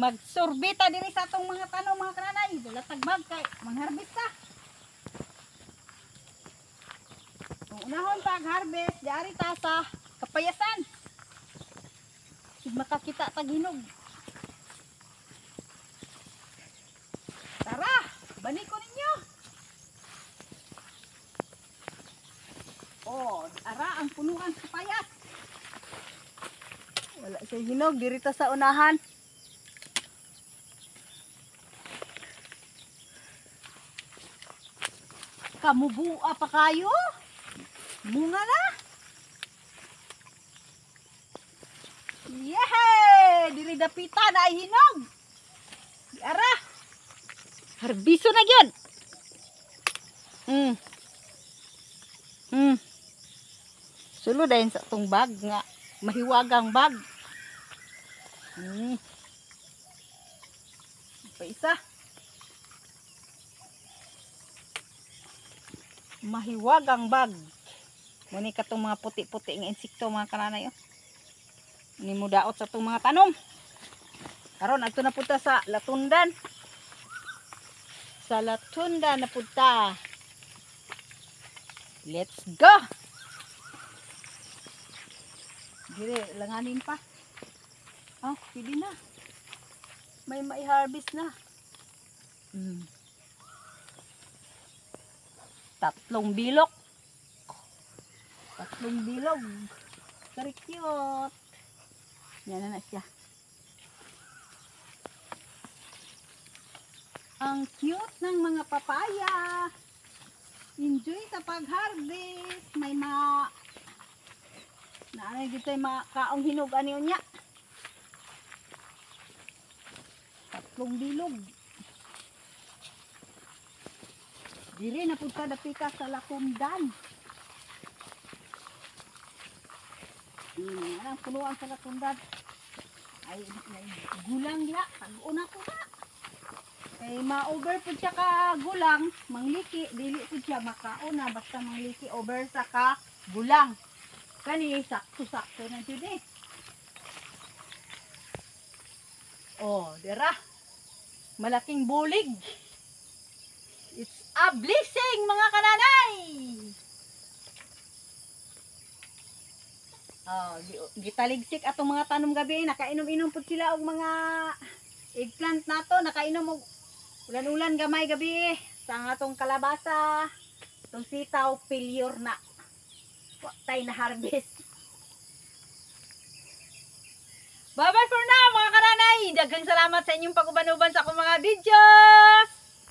magsorbita diri sa atong mga tanong mga kananay. Dala tagbag kay mangharbis ta. Unahon pag-harvest, diari ta sa kapayasan. Sig makakita tag hinog. Tara, bani ko ninyo. Oh, ara ang punuan sa payas. Wala siya hinog diri ta sa unahan. Kamubua pa kayo? Bunga na? Yehey! Diri dapita na ay hinog. Ara! Harbiso na yun! Sulod dahin sa itong bag nga. Mahiwagang bag. Pa isa. Mahiwagang bag. Muni ka itong mga puti-puti ng insekto mga kananay. Ini mo daot sa itong mga tanom. Karon ato na punta sa latundan. Sa latundan na punta. Let's go! Dire, langanin pa. Oh, pwede na. May mai-harvest na. Tatlong bilog. Very cute. Yan na siya. Ang cute ng mga papaya. Enjoy sa pag-harvest. May naanay dito yung mga kaong hinog ano niya. Tatlong bilog. Diri na punta dapika sa lakundan. Ang punuan sa lakundan. Ay gulang dia. Pag-una ko na. Kay ma-over po siya ka gulang. Mangliki. Dili po siya makauna. Basta mangliki over sa ka gulang. Kani sakto-sakto na dyan eh. Oh, dira. Malaking bulig. It's a blessing mga kananay. Oh, gitaligsik atong mga tanom gabi. Nakainom-inom po sila og mga eggplant nato. Nakainom og ulan-ulan gamay gabi. Sa atong kalabasa. Itong sitaw, failure na. Tayo na harvest. Bye bye for now mga kananay. Daghang salamat sa inyong pag-uban-uban sa akong mga video.